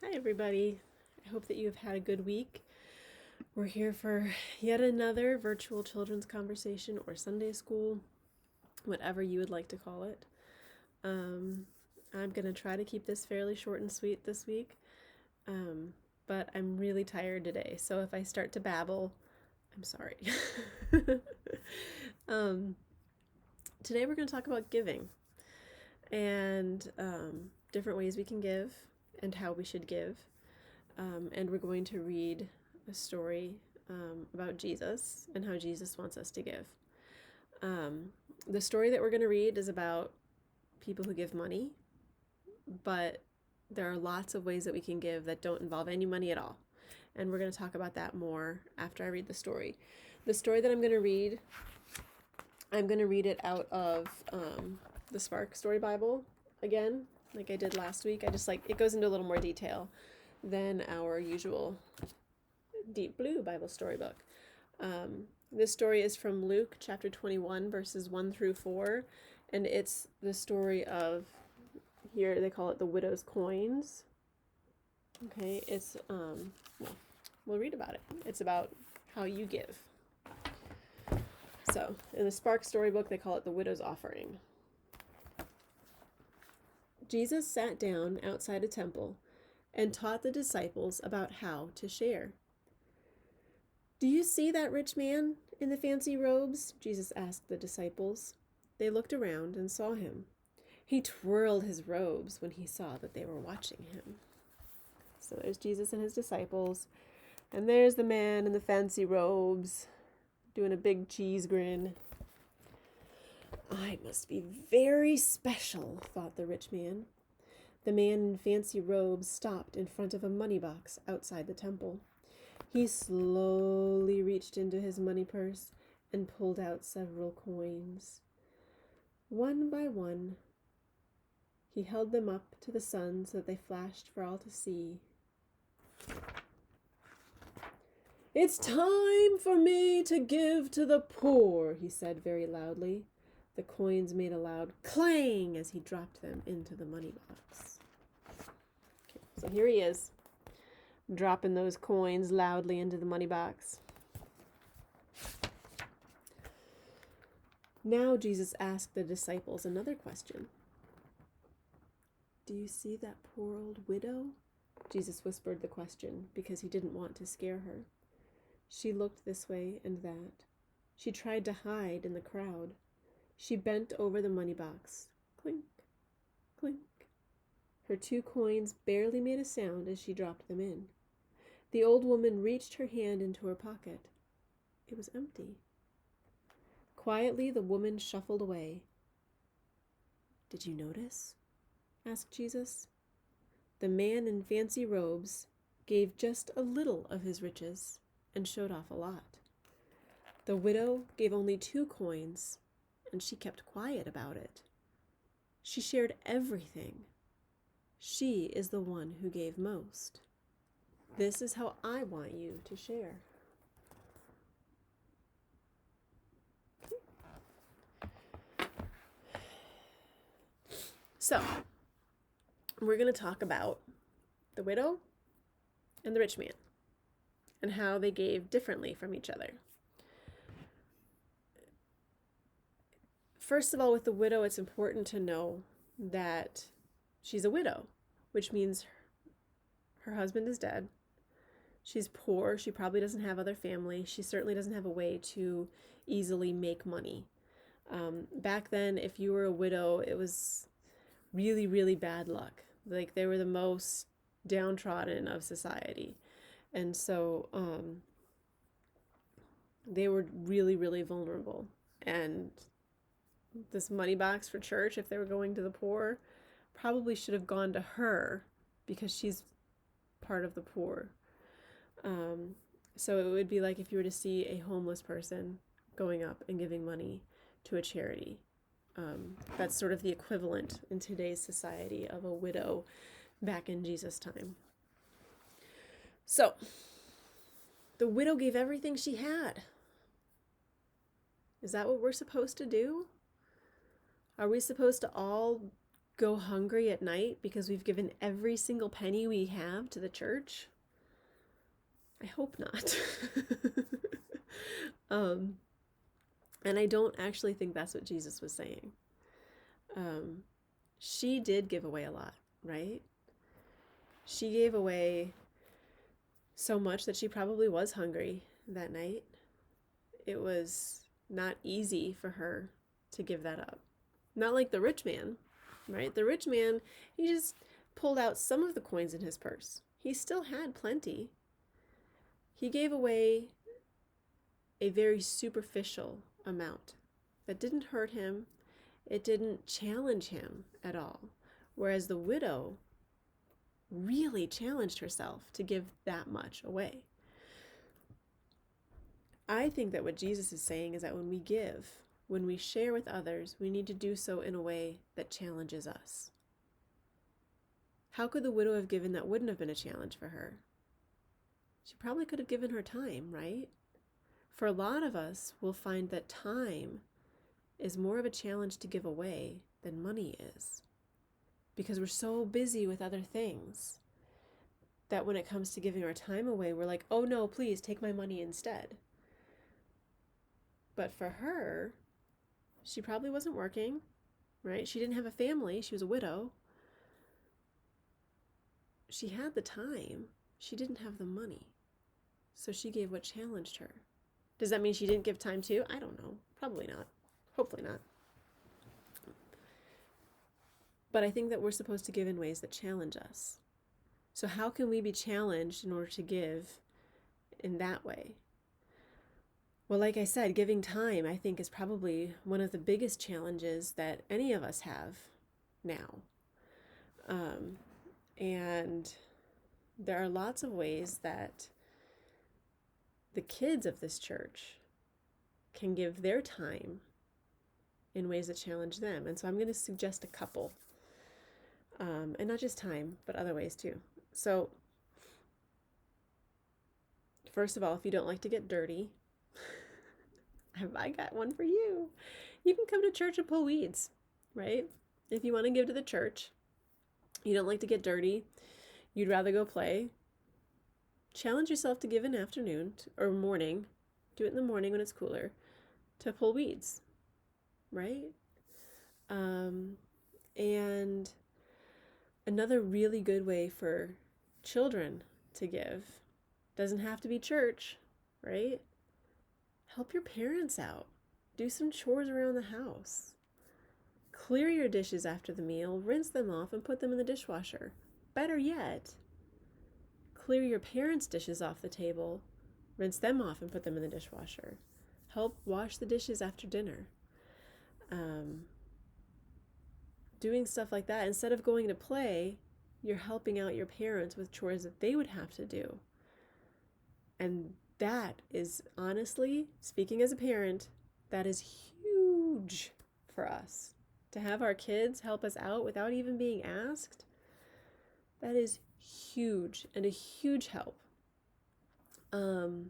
Hi, everybody. I hope that you have had a good week. We're here for yet another virtual children's conversation or Sunday school, whatever you would like to call it. I'm going to try to keep this fairly short and sweet this week, but I'm really tired today, so if I start to babble, I'm sorry. Today we're going to talk about giving and different ways we can give and how we should give. And we're going to read a story about Jesus and how Jesus wants us to give. The story that we're going to read is about people who give money, but there are lots of ways that we can give that don't involve any money at all. And we're going to talk about that more after I read the story. The story that I'm going to read it out of the Spark Story Bible again, like I did last week. It goes into a little more detail than our usual Deep Blue Bible storybook. This story is from Luke chapter 21, verses 1 through 4, and it's the story of, here they call it the widow's coins. Okay, it's, we'll read about it. It's about how you give. So, in the Spark storybook, they call it the widow's offering. Jesus sat down outside a temple and taught the disciples about how to share. "Do you see that rich man in the fancy robes?" Jesus asked the disciples. They looked around and saw him. He twirled his robes when he saw that they were watching him. So there's Jesus and his disciples, and there's the man in the fancy robes doing a big cheese grin. "I must be very special," thought the rich man. The man in fancy robes stopped in front of a money box outside the temple. He slowly reached into his money purse and pulled out several coins. One by one, he held them up to the sun so that they flashed for all to see. "It's time for me to give to the poor," he said very loudly. The coins made a loud clang as he dropped them into the money box. Okay, so here he is, dropping those coins loudly into the money box. Now Jesus asked the disciples another question. "Do you see that poor old widow?" Jesus whispered the question because he didn't want to scare her. She looked this way and that. She tried to hide in the crowd. She bent over the money box. Clink, clink. Her 2 coins barely made a sound as she dropped them in. The old woman reached her hand into her pocket. It was empty. Quietly, the woman shuffled away. "Did you notice?" asked Jesus. The man in fancy robes gave just a little of his riches and showed off a lot. The widow gave only 2 coins, and she kept quiet about it. She shared everything. She is the one who gave most. This is how I want you to share. So, we're going to talk about the widow and the rich man and how they gave differently from each other. First of all, with the widow, it's important to know that she's a widow, which means her husband is dead. She's poor. She probably doesn't have other family. She certainly doesn't have a way to easily make money. Back then, if you were a widow, it was really, really bad luck. Like, they were the most downtrodden of society. And so they were really, really vulnerable. And this money box for church, if they were going to the poor, probably should have gone to her because she's part of the poor. So it would be like if you were to see a homeless person going up and giving money to a charity. That's sort of the equivalent in today's society of a widow back in Jesus' time. So, the widow gave everything she had. Is that what we're supposed to do? Are we supposed to all go hungry at night because we've given every single penny we have to the church? I hope not. And I don't actually think that's what Jesus was saying. She did give away a lot, right? She gave away so much that she probably was hungry that night. It was not easy for her to give that up. Not like the rich man, right? The rich man, he just pulled out some of the coins in his purse. He still had plenty. He gave away a very superficial amount that didn't hurt him. It didn't challenge him at all. Whereas the widow really challenged herself to give that much away. I think that what Jesus is saying is that when we give, when we share with others, we need to do so in a way that challenges us. How could the widow have given that wouldn't have been a challenge for her? She probably could have given her time, right? For a lot of us, we'll find that time is more of a challenge to give away than money is. Because we're so busy with other things that when it comes to giving our time away, we're like, oh no, please take my money instead. But for her, she probably wasn't working, right? She didn't have a family. She was a widow. She had the time. She didn't have the money. So she gave what challenged her. Does that mean she didn't give time too? I don't know. Probably not. Hopefully not. But I think that we're supposed to give in ways that challenge us. So how can we be challenged in order to give in that way? Well, like I said, giving time, I think, is probably one of the biggest challenges that any of us have now. And there are lots of ways that the kids of this church can give their time in ways that challenge them. And so I'm going to suggest a couple. And not just time, but other ways too. So, first of all, if you don't like to get dirty, I got one for you. You can come to church and pull weeds, right? If you want to give to the church, you don't like to get dirty, you'd rather go play, challenge yourself to give an afternoon or morning, do it in the morning when it's cooler, to pull weeds, right? And another really good way for children to give, doesn't have to be church, right? Help your parents out. Do some chores around the house. Clear your dishes after the meal, rinse them off, and put them in the dishwasher. Better yet, clear your parents' dishes off the table, rinse them off, and put them in the dishwasher. Help wash the dishes after dinner. Doing stuff like that. Instead of going to play, you're helping out your parents with chores that they would have to do. And that is, honestly, speaking as a parent, that is huge for us. To have our kids help us out without even being asked, that is huge and a huge help. Do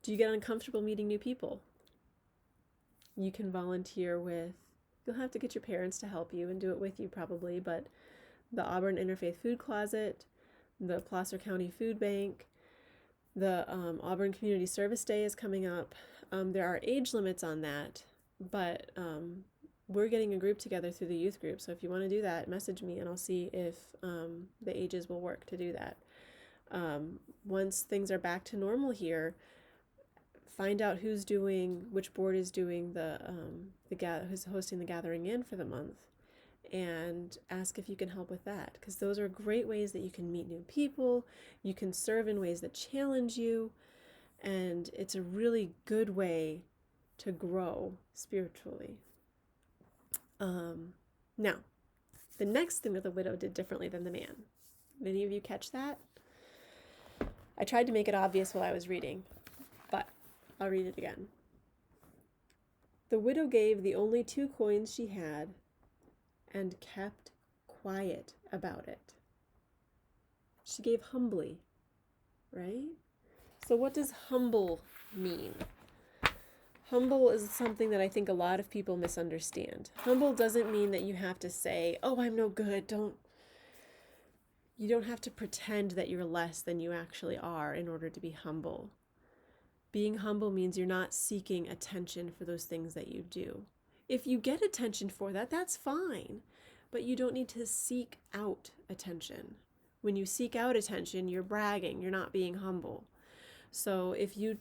you get uncomfortable meeting new people? You can volunteer with, you'll have to get your parents to help you and do it with you probably, but the Auburn Interfaith Food Closet, the Placer County Food Bank, the Auburn Community Service Day is coming up. There are age limits on that, but we're getting a group together through the youth group. So if you want to do that, message me and I'll see if the ages will work to do that. Once things are back to normal here, find out which board is doing who's hosting the gathering in for the month, and ask if you can help with that, because those are great ways that you can meet new people, you can serve in ways that challenge you, and it's a really good way to grow spiritually. Now, the next thing that the widow did differently than the man. Did any of you catch that? I tried to make it obvious while I was reading, but I'll read it again. The widow gave the only 2 coins she had and kept quiet about it. She gave humbly, right? So what does humble mean? Humble is something that I think a lot of people misunderstand. Humble doesn't mean that you have to say, "Oh, I'm no good." You don't have to pretend that you're less than you actually are in order to be humble. Being humble means you're not seeking attention for those things that you do. If you get attention for that, that's fine, but you don't need to seek out attention. When you seek out attention, you're bragging, you're not being humble. So if you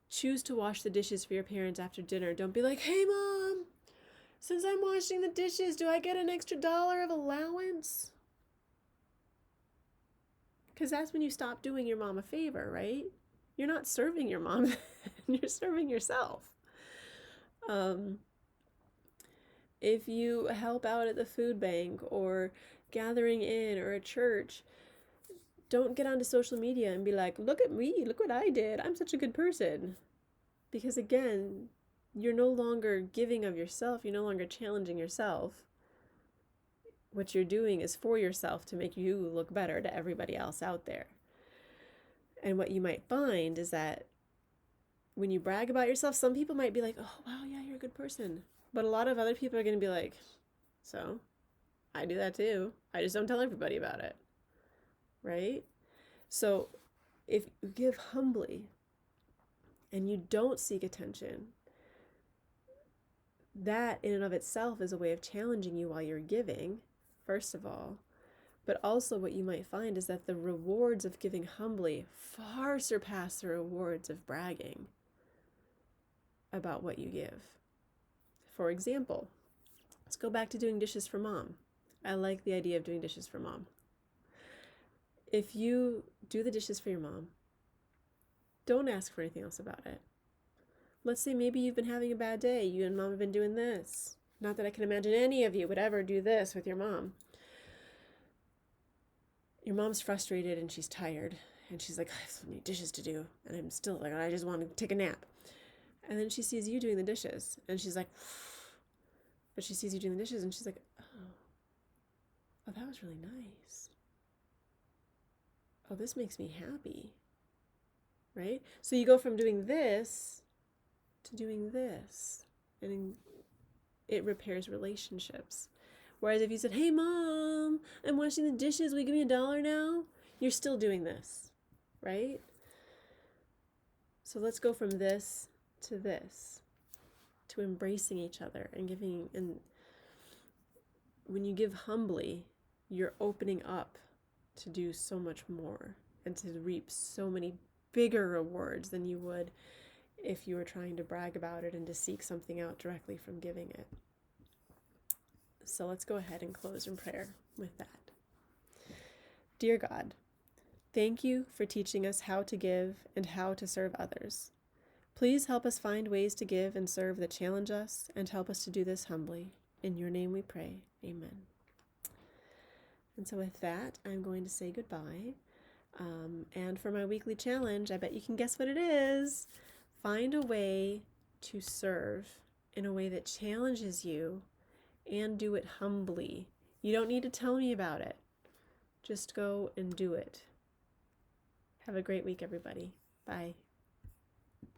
choose to wash the dishes for your parents after dinner, don't be like, "Hey, Mom, since I'm washing the dishes, do I get an extra $1 of allowance?" Because that's when you stop doing your mom a favor, right? You're not serving your mom, you're serving yourself. If you help out at the food bank or gathering in or a church, don't get onto social media and be like, "Look at me, look what I did. I'm such a good person." Because again, you're no longer giving of yourself, you're no longer challenging yourself. What you're doing is for yourself to make you look better to everybody else out there. And what you might find is that when you brag about yourself, some people might be like, "Oh, wow, yeah, you're a good person." But a lot of other people are going to be like, "So, I do that too. I just don't tell everybody about it." Right? So, if you give humbly and you don't seek attention, that in and of itself is a way of challenging you while you're giving, first of all. But also what you might find is that the rewards of giving humbly far surpass the rewards of bragging about what you give. For example, let's go back to doing dishes for mom. I like the idea of doing dishes for mom. If you do the dishes for your mom, don't ask for anything else about it. Let's say maybe you've been having a bad day. You and mom have been doing this. Not that I can imagine any of you would ever do this with your mom. Your mom's frustrated and she's tired. And she's like, "I have so many dishes to do. And I'm still like, I just want to take a nap." And then she sees you doing the dishes. And she's like, but she sees you doing the dishes and she's like, oh, that was really nice. Oh, this makes me happy. Right? So you go from doing this to doing this. And it repairs relationships. Whereas if you said, "Hey, Mom, I'm washing the dishes. Will you give me $1 now?" You're still doing this, right? So let's go from this, to embracing each other and giving. And when you give humbly, you're opening up to do so much more and to reap so many bigger rewards than you would if you were trying to brag about it and to seek something out directly from giving it. So let's go ahead and close in prayer with that. Dear God, thank you for teaching us how to give and how to serve others. Please help us find ways to give and serve that challenge us, and help us to do this humbly. In your name we pray. Amen. And so with that, I'm going to say goodbye. And for my weekly challenge, I bet you can guess what it is. Find a way to serve in a way that challenges you and do it humbly. You don't need to tell me about it. Just go and do it. Have a great week, everybody. Bye.